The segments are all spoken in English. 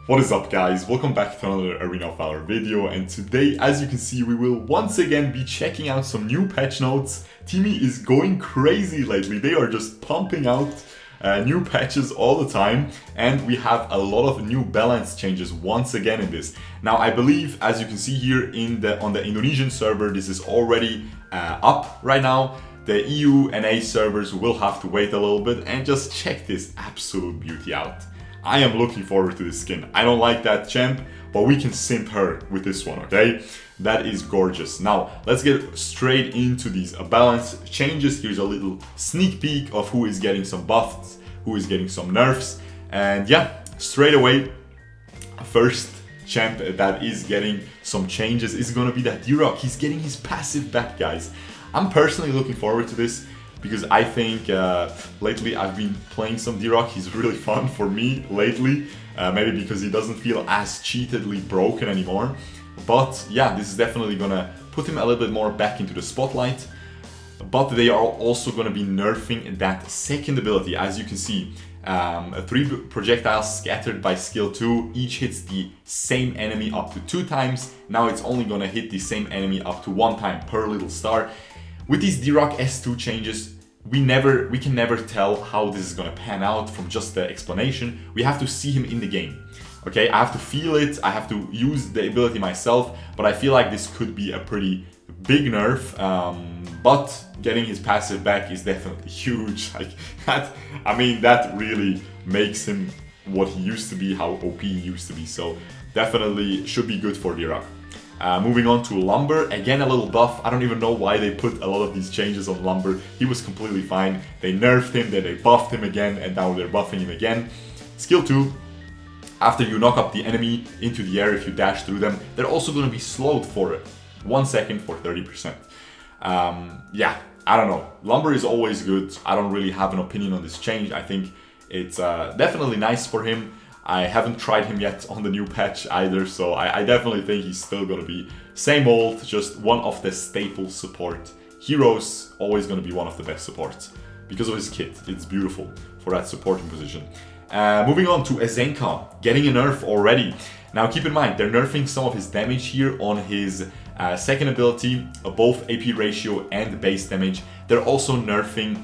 What is up, guys? Welcome back to another Arena of Valor video, and today, as you can see, we will once again be checking out some new patch notes. TiMi is going crazy lately. They are just pumping out new patches all the time, and we have a lot of new balance changes once again in this. Now, I believe, as you can see here on the Indonesian server, this is already up right now. The EU and A servers will have to wait a little bit and just check this absolute beauty out. I am looking forward to this skin. I don't like that champ, but we can simp her with this one, okay? That is gorgeous. Now, let's get straight into these balance changes. Here's a little sneak peek of who is getting some buffs, who is getting some nerfs. And yeah, straight away, first champ that is getting some changes is gonna be that Drock. He's getting his passive back, guys. I'm personally looking forward to this, because I think lately I've been playing some Drock. He's really fun for me lately, maybe because he doesn't feel as cheatedly broken anymore. But yeah, this is definitely gonna put him a little bit more back into the spotlight. But they are also gonna be nerfing that second ability. As you can see, 3 projectiles scattered by skill 2, each hits the same enemy up to 2 times. Now it's only gonna hit the same enemy up to 1 time per little star. With these Drock S2 changes, we can never tell how this is gonna pan out from just the explanation. We have to see him in the game. Okay, I have to feel it, I have to use the ability myself, but I feel like this could be a pretty big nerf. But getting his passive back is definitely huge. Like that, I mean, that really makes him what he used to be, how OP he used to be. So definitely should be good for Veera. Moving on to Lumber, again a little buff. I don't even know why they put a lot of these changes on Lumber. He was completely fine. They nerfed him, then they buffed him again, and now they're buffing him again. Skill 2, after you knock up the enemy into the air, if you dash through them, they're also going to be slowed for 1 second for 30%. Yeah, I don't know. Lumber is always good. I don't really have an opinion on this change. I think it's definitely nice for him. I haven't tried him yet on the new patch either, so I definitely think he's still gonna be same old, just one of the staple support heroes, always gonna be one of the best supports because of his kit. It's beautiful for that supporting position. Moving on to Azenko, getting a nerf already. Now keep in mind, they're nerfing some of his damage here on his second ability, both AP ratio and base damage. They're also nerfing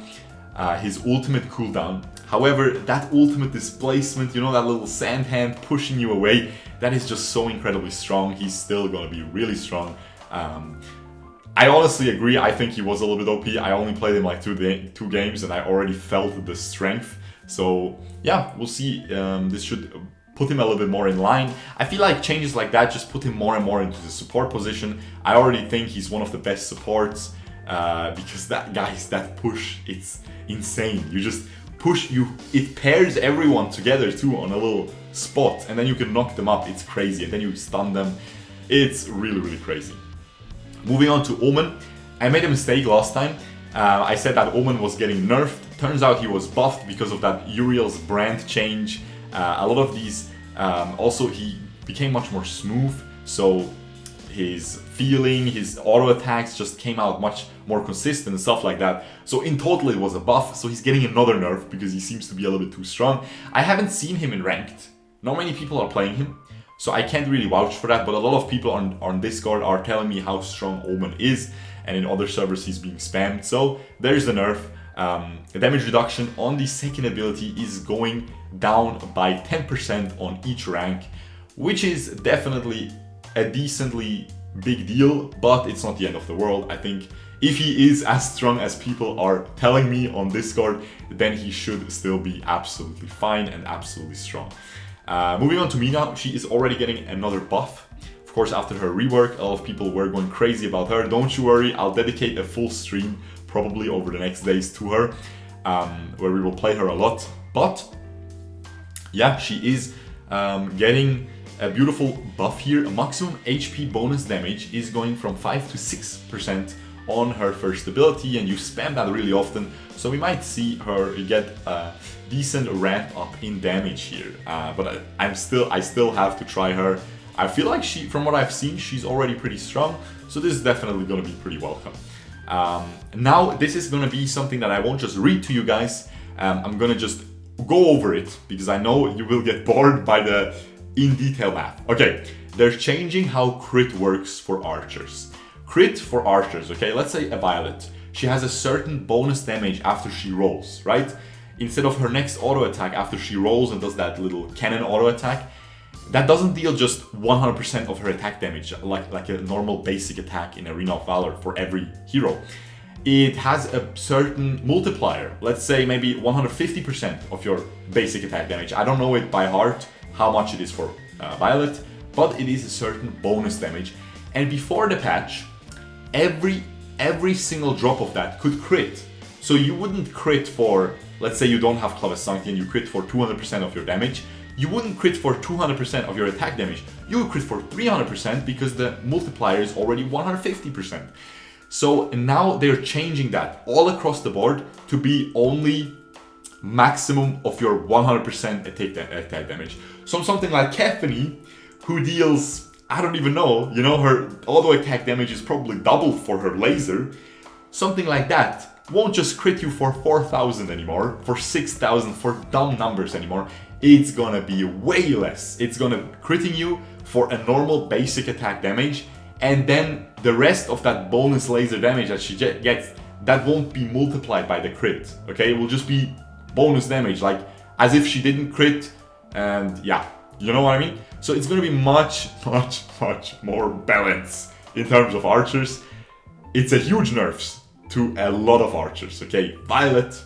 his ultimate cooldown. However, that ultimate displacement, you know, that little sand hand pushing you away, that is just so incredibly strong. He's still gonna be really strong. I honestly agree. I think he was a little bit OP. I only played him like two games and I already felt the strength. So yeah, we'll see. This should put him a little bit more in line. I feel like changes like that just put him more and more into the support position. I already think he's one of the best supports because that, guys, that push, it's insane. You just push, it pairs everyone together too on a little spot, and then you can knock them up. It's crazy, and then you stun them. It's really, really crazy. Moving on to Omen. I made a mistake last time. I said that Omen was getting nerfed. Turns out he was buffed because of that Uriel's brand change. A lot of these, also he became much more smooth, so his feeling, his auto attacks just came out much more consistent and stuff like that. So in total it was a buff, so he's getting another nerf because he seems to be a little bit too strong. I haven't seen him in ranked. Not many people are playing him, so I can't really vouch for that, but a lot of people on Discord are telling me how strong Omen is, and in other servers he's being spammed. So there's the nerf. The damage reduction on the second ability is going down by 10% on each rank, which is definitely a decently big deal, but it's not the end of the world. I think if he is as strong as people are telling me on Discord, then he should still be absolutely fine and absolutely strong. Moving on to Mina, she is already getting another buff. Of course, after her rework, a lot of people were going crazy about her. Don't you worry, I'll dedicate a full stream probably over the next days to her, where we will play her a lot. But yeah, she is getting a beautiful buff here. A maximum HP bonus damage is going from 5 to 6% on her first ability, and you spam that really often, so we might see her get a decent ramp up in damage here. But I still have to try her. I feel like from what I've seen, she's already pretty strong, so this is definitely going to be pretty welcome. Now this is going to be something that I won't just read to you guys. I'm going to just go over it because I know you will get bored by the in detail math. Okay, they're changing how crit works for archers. Crit for archers, okay, let's say a Violet. She has a certain bonus damage after she rolls, right? Instead of her next auto attack after she rolls and does that little cannon auto attack, that doesn't deal just 100% of her attack damage, like a normal basic attack in Arena of Valor for every hero. It has a certain multiplier, let's say maybe 150% of your basic attack damage. I don't know it by heart how much it is for Violet, but it is a certain bonus damage. And before the patch, every single drop of that could crit. So you wouldn't crit for, let's say you don't have Cloudless and you crit for 200% of your damage. You wouldn't crit for 200% of your attack damage. You would crit for 300% because the multiplier is already 150%. So now they're changing that all across the board to be only maximum of your 100% attack damage. So something like Capheny, who deals, I don't even know, you know, her auto attack damage is probably double for her laser. Something like that won't just crit you for 4,000 anymore, for 6,000, for dumb numbers anymore. It's gonna be way less. It's gonna critting you for a normal basic attack damage, and then the rest of that bonus laser damage that she gets, that won't be multiplied by the crit, okay? It will just be bonus damage, like as if she didn't crit, and yeah, you know what I mean? So it's gonna be much more balance in terms of archers. It's a huge nerfs to a lot of archers, okay? Violet,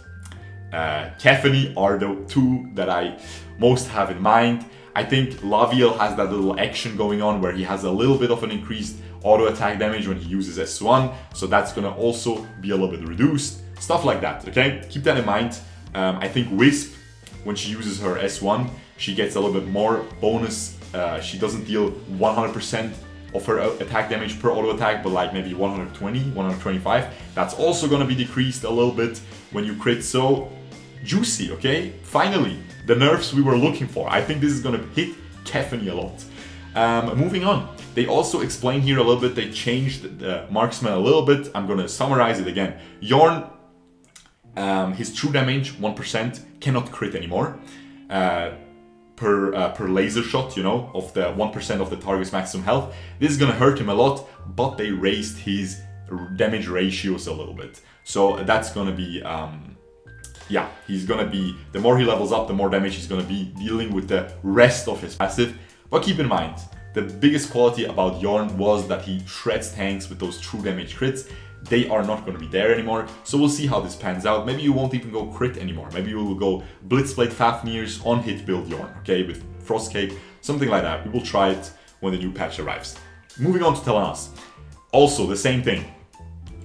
Capheny are the two that I most have in mind. I think Laviel has that little action going on where he has a little bit of an increased auto attack damage when he uses S1, so that's gonna also be a little bit reduced. Stuff like that, okay? Keep that in mind. I think Wisp, when she uses her S1, she gets a little bit more bonus. She doesn't deal 100% of her attack damage per auto attack, but like maybe 120, 125. That's also gonna be decreased a little bit when you crit, so juicy, okay? Finally, the nerfs we were looking for. I think this is gonna hit Capheny a lot. Moving on, they also explain here a little bit, they changed the Marksman a little bit. I'm gonna summarize it again. Yorn, his true damage, 1%, cannot crit anymore. Per laser shot, you know, of the 1% of the target's maximum health. This is gonna hurt him a lot, but they raised his damage ratios a little bit. So that's gonna be, yeah, he's gonna be, the more he levels up, the more damage he's gonna be dealing with the rest of his passive. But keep in mind, the biggest quality about Yorn was that he shreds tanks with those true damage crits. They are not going to be there anymore, so we'll see how this pans out. Maybe you won't even go crit anymore. Maybe you will go Blitzblade Fafnir's on hit build Yorn, okay, with Frost Cape, something like that. We will try it when the new patch arrives. Moving on to Telenas. Also, the same thing.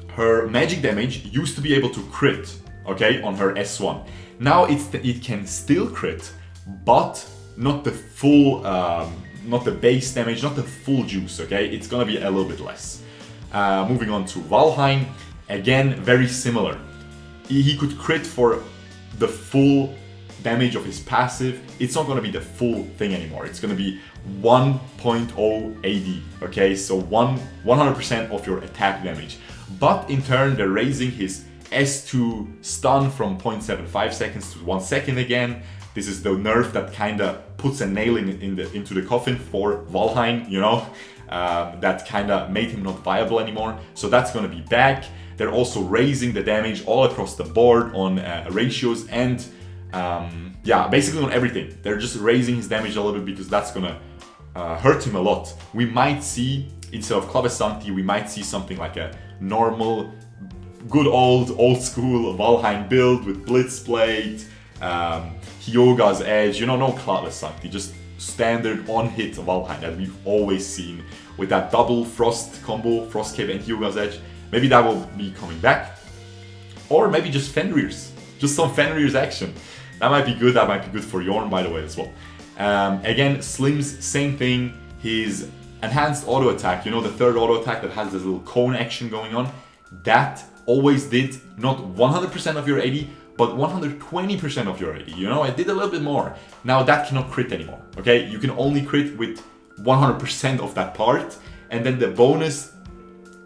Her magic damage used to be able to crit, okay, on her S1. Now it can still crit, but not the full, not the base damage, not the full juice, okay? It's gonna be a little bit less. Moving on to Valheim, again, very similar. He could crit for the full damage of his passive. It's not gonna be the full thing anymore. It's gonna be 1.0 AD, okay? So 100% of your attack damage. But in turn, they're raising his S2 stun from 0.75 seconds to 1 second again. This is the nerf that kinda puts a nail into the coffin for Valheim, you know? That kinda made him not viable anymore. So that's gonna be back. They're also raising the damage all across the board on ratios and yeah, basically on everything. They're just raising his damage a little bit because that's gonna hurt him a lot. We might see, instead of Clavesanti, we might see something like a normal, good old school Valheim build with Blitzblade, Hyoga's Edge, you know, no Cloudless Sancti, just standard on-hit Valheim that we've always seen with that double Frost combo, Frost Cape and Hyoga's Edge. Maybe that will be coming back. Or maybe just Fenrir's, just some Fenrir's action. That might be good for Yorn, by the way, as well. Again, Slim's same thing, his enhanced auto attack, you know, the third auto attack that has this little cone action going on, that always did not 100% of your AD, but 120% of your AD, you know, I did a little bit more. Now that cannot crit anymore, okay? You can only crit with 100% of that part, and then the bonus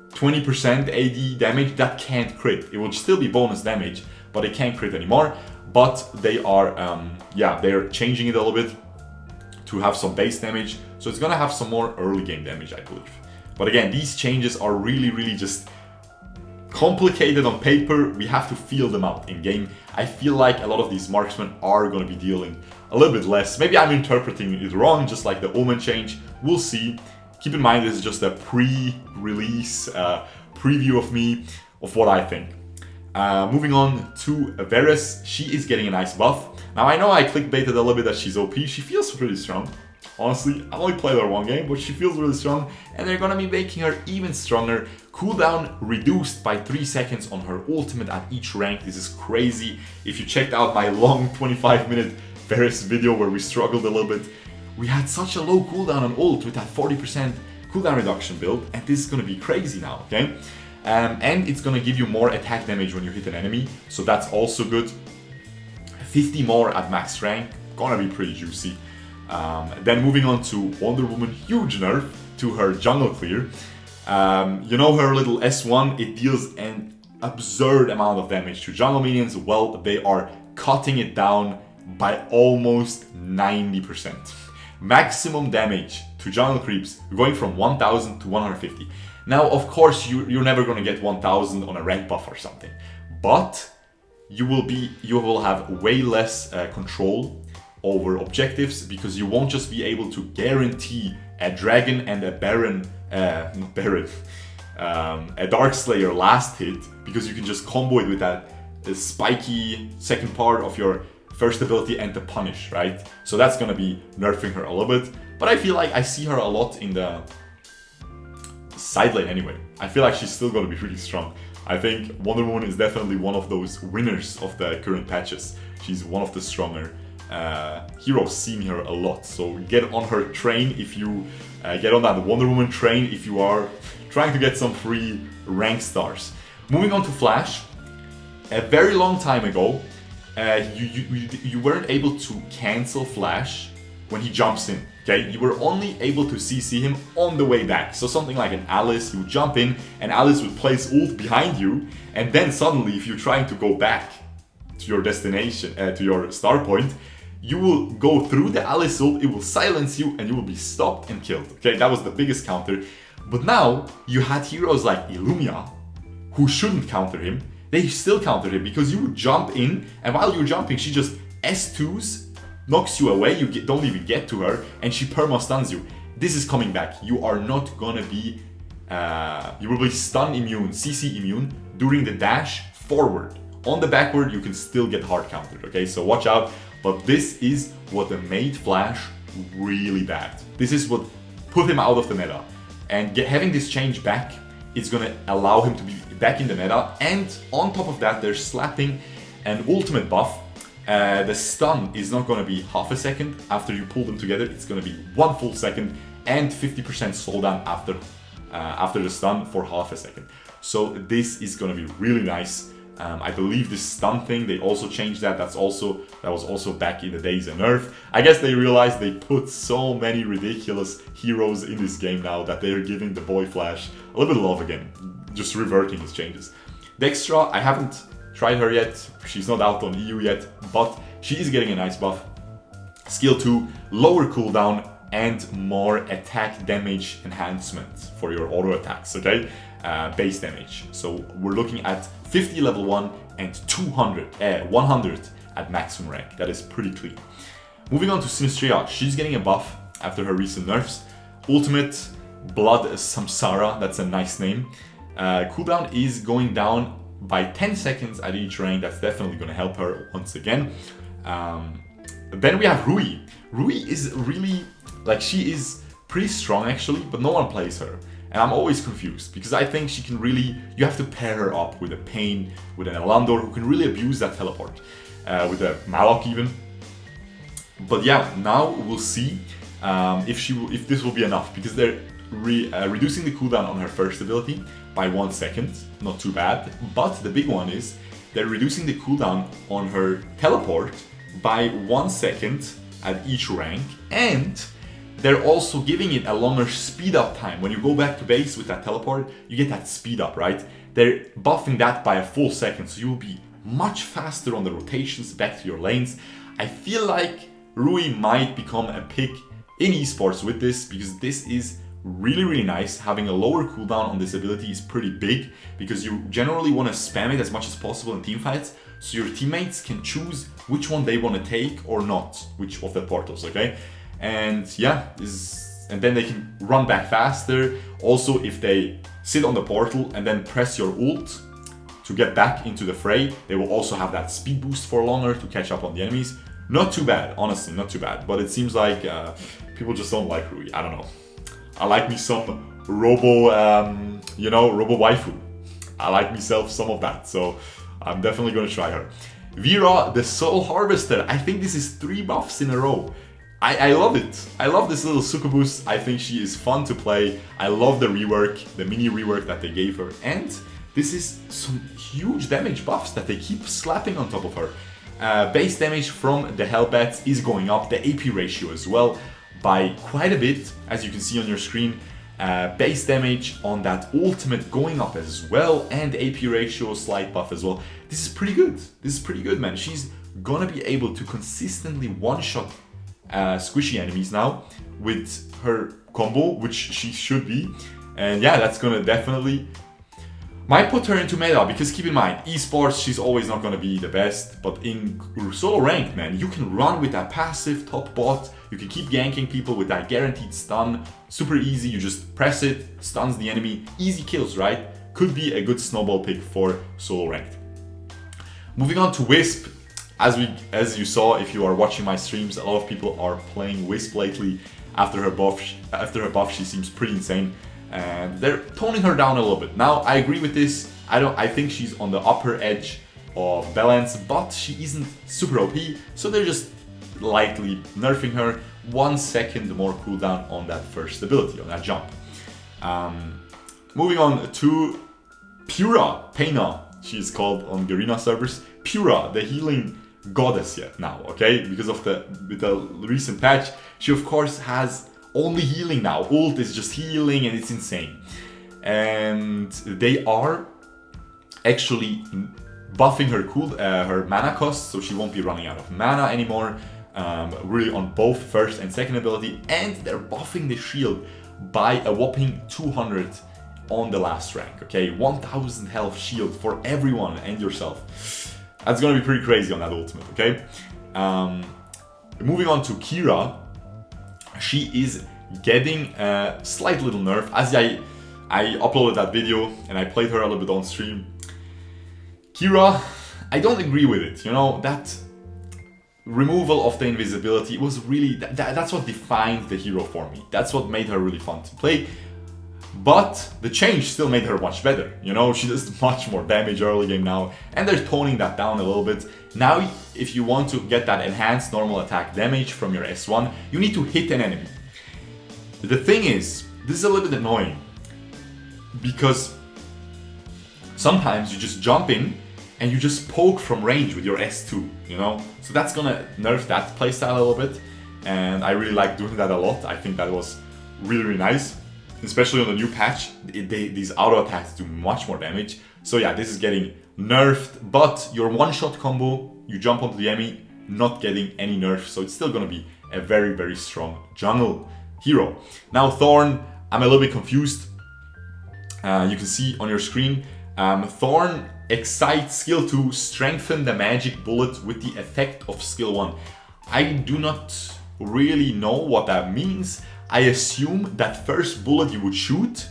20% AD damage, that can't crit. It will still be bonus damage, but it can't crit anymore. But they are, yeah, they're changing it a little bit to have some base damage. So it's gonna have some more early game damage, I believe. But again, these changes are really just complicated on paper. We have to feel them out in game. I feel like a lot of these marksmen are gonna be dealing a little bit less. Maybe I'm interpreting it wrong, just like the Omen change. We'll see. Keep in mind, this is just a pre-release preview of me, of what I think. Moving on to Veera, she is getting a nice buff. Now I know I clickbaited a little bit that she's OP, she feels pretty strong. Honestly, I only played her one game, but she feels really strong, and they're gonna be making her even stronger. Cooldown reduced by 3 seconds on her ultimate at each rank. This is crazy. If you checked out my long 25-minute Veera video where we struggled a little bit, we had such a low cooldown on ult with that 40% cooldown reduction build, and this is gonna be crazy now, okay? And it's gonna give you more attack damage when you hit an enemy, so that's also good. 50 more at max rank, gonna be pretty juicy. Then moving on to Wonder Woman, huge nerf to her jungle clear. You know her little S1, it deals an absurd amount of damage to jungle minions. Well, they are cutting it down by almost 90%. Maximum damage to jungle creeps going from 1000 to 150. Now, of course, you're never gonna get 1000 on a rank buff or something, but you will have way less control over objectives, because you won't just be able to guarantee a dragon and a baron, not baron, a dark slayer last hit, because you can just combo it with that spiky second part of your first ability and the punish, right? So that's gonna be nerfing her a little bit, but I feel like I see her a lot in the side lane anyway. I feel like she's still gonna be really strong. I think Wonder Woman is definitely one of those winners of the current patches. She's one of the stronger heroes, seeing her a lot. So get on her train if you get on that Wonder Woman train if you are trying to get some free rank stars. Moving on to Flash. A very long time ago, you weren't able to cancel Flash when he jumps in. Okay, you were only able to CC him on the way back. So something like an Alice, you would jump in and Alice would place ult behind you, and then suddenly if you're trying to go back to your destination, to your star point, you will go through the Alice ult, it will silence you and you will be stopped and killed. Okay, that was the biggest counter. But now you had heroes like Illumia who shouldn't counter him. They still counter him because you would jump in, and while you're jumping she just S2s, knocks you away, you don't even get to her, and she perma stuns you. This is coming back. You are not gonna be, you will be stun immune, CC immune during the dash forward. On the backward, you can still get hard countered, okay? So watch out, but this is what made Flash really bad. This is what put him out of the meta. And having this change back is gonna allow him to be back in the meta, and on top of that, they're slapping an ultimate buff. The stun is not going to be half a second after you pull them together, it's going to be 1 full second, and 50% slowdown after the stun for half a second. So this is going to be really nice. I believe this stun thing, they also changed that. That was also back in the days of nerf. I guess they realized they put so many ridiculous heroes in this game now that they're giving the boy Flash a little bit of love again, just reverting his changes. Dextra, I haven't tried her yet, she's not out on EU yet, but she is getting a nice buff. Skill 2, lower cooldown and more attack damage enhancement for your auto attacks, okay? Base damage. So we're looking at 50 level 1 and 100 at maximum rank. That is pretty clean. Moving on to Sinistria, she's getting a buff after her recent nerfs. Ultimate Blood Samsara, that's a nice name. Cooldown is going down by 10 seconds at each rank. That's definitely going to help her once again. Then we have Rui. Rui is really, like, she is pretty strong actually, but no one plays her. And I'm always confused because I think she can really, you have to pair her up with a Pain, with an Elandor who can really abuse that teleport, with a Malok even. But yeah, now we'll see if this will be enough, because they're reducing the cooldown on her first ability by 1 second, not too bad. But the big one is they're reducing the cooldown on her teleport by 1 second at each rank, and they're also giving it a longer speed up time. When you go back to base with that teleport, you get that speed up, right? They're buffing that by a full second, so you'll be much faster on the rotations back to your lanes. I feel like Rui might become a pick in esports with this, because this is really nice. Having a lower cooldown on this ability is pretty big, because you generally want to spam it as much as possible in teamfights, so your teammates can choose which one they want to take or not, which of the portals, okay? And yeah, and then they can run back faster. Also, if they sit on the portal and then press your ult to get back into the fray, they will also have that speed boost for longer to catch up on the enemies. Not too bad, honestly, not too bad. But it seems like people just don't like Rui. I don't know. I like me some robo, robo waifu. I like myself some of that, so I'm definitely gonna try her. Veera, the Soul Harvester. I think this is 3 buffs in a row. I love it. I love this little succubus. I think she is fun to play. I love the rework, the mini rework that they gave her. And this is some huge damage buffs that they keep slapping on top of her. Base damage from the Hellbats is going up. The AP ratio as well by quite a bit, as you can see on your screen. Base damage on that ultimate going up as well, and AP ratio slight buff as well. This is pretty good. This is pretty good, man. She's gonna be able to consistently one-shot squishy enemies now with her combo, which she should be. And yeah, that's gonna definitely might put her into meta, because keep in mind, esports, she's always not gonna be the best, but in solo rank, man, you can run with that passive top bot, you can keep ganking people with that guaranteed stun, super easy, you just press it, stuns the enemy, easy kills, right? Could be a good snowball pick for solo ranked. Moving on to Wisp. As you saw, if you are watching my streams, a lot of people are playing Wisp lately. After her buff, she seems pretty insane, and they're toning her down a little bit. Now, I agree with this. I think she's on the upper edge of balance, but she isn't super OP, so they're just lightly nerfing her. 1 second more cooldown on that first ability, on that jump. Moving on to Pura, she's called on Garena servers. Pura, the healing goddess yet now, okay? Because of with the recent patch, she of course has only healing now. Ult is just healing and it's insane. And they are actually buffing her mana cost, so she won't be running out of mana anymore. Really on both first and second ability, and they're buffing the shield by a whopping 200 on the last rank, okay? 1000 health shield for everyone and yourself. That's gonna be pretty crazy on that ultimate, okay? Moving on to Kira, she is getting a slight little nerf. As I uploaded that video and I played her a little bit on stream. Kira, I don't agree with it, you know, that removal of the invisibility was really, that's what defined the hero for me. That's what made her really fun to play. But the change still made her much better. You know, she does much more damage early game now, and they're toning that down a little bit. Now, if you want to get that enhanced normal attack damage from your S1, you need to hit an enemy. The thing is, this is a little bit annoying, because sometimes you just jump in and you just poke from range with your S2, you know? So that's gonna nerf that playstyle a little bit, and I really like doing that a lot. I think that was really nice. Especially on the new patch, these auto attacks do much more damage. So yeah, this is getting nerfed, but your one-shot combo, you jump onto the enemy, not getting any nerf, so it's still gonna be a very strong jungle hero. Now Thorn, I'm a little bit confused. You can see on your screen, Thorn excites skill 2, strengthen the magic bullet with the effect of skill 1. I do not really know what that means. I assume that first bullet you would shoot,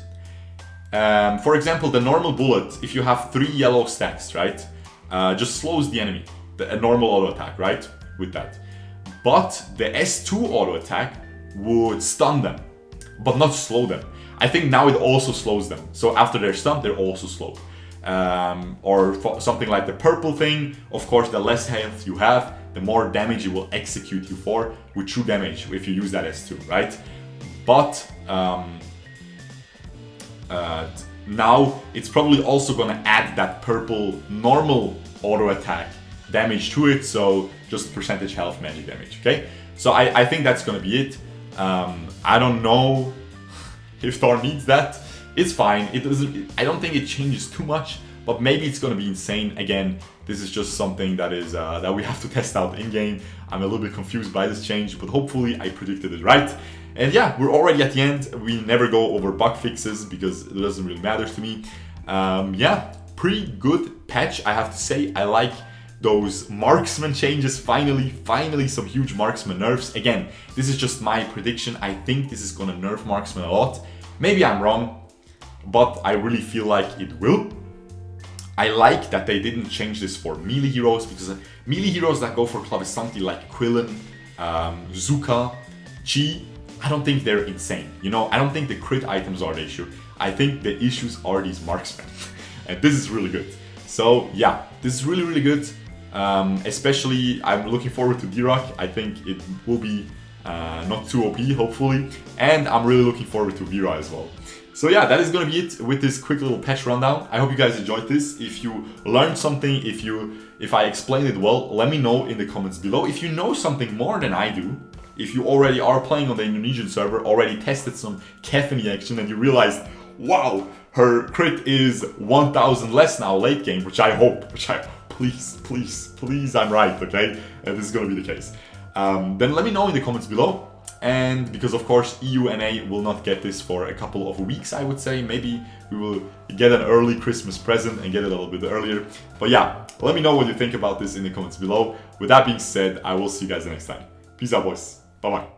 for example, the normal bullet, if you have 3 yellow stacks, right, just slows the enemy, a normal auto attack, right, with that. But the S2 auto attack would stun them, but not slow them. I think now it also slows them, so after they're stunned, they're also slowed. Or something like the purple thing, of course, the less health you have, the more damage it will execute you for with true damage if you use that S2, right? But now it's probably also gonna add that purple normal auto attack damage to it, so just percentage health magic damage, okay? So I think that's gonna be it. I don't know if Thor needs that. It's fine. It doesn't. I don't think it changes too much, but maybe it's gonna be insane. Again, this is just something that is that we have to test out in game. I'm a little bit confused by this change, but hopefully I predicted it right. And yeah, we're already at the end. We never go over bug fixes because it doesn't really matter to me. Yeah, pretty good patch, I have to say. I like those marksman changes. Finally some huge marksman nerfs. Again, this is just my prediction. I think this is gonna nerf marksman a lot. Maybe I'm wrong, but I really feel like it will. I like that they didn't change this for melee heroes, because melee heroes that go for Cloudless something like Quillen, Zuka, Chi, I don't think they're insane. You know, I don't think the crit items are the issue. I think the issues are these marksmen. And this is really good. So yeah, this is really good. Especially, I'm looking forward to Drock. I think it will be not too OP, hopefully. And I'm really looking forward to Veera as well. So yeah, that is gonna be it with this quick little patch rundown. I hope you guys enjoyed this. If you learned something, if I explained it well, let me know in the comments below. If you know something more than I do, if you already are playing on the Indonesian server, already tested some Capheny action, and you realized, wow, her crit is 1000 less now late game, which I hope, please, I'm right, okay? And this is gonna be the case. Then let me know in the comments below. And because of course EU and A will not get this for a couple of weeks, I would say. Maybe we will get an early Christmas present and get it a little bit earlier. But yeah, let me know what you think about this in the comments below. With that being said, I will see you guys next time. Peace out, boys. Bye-bye.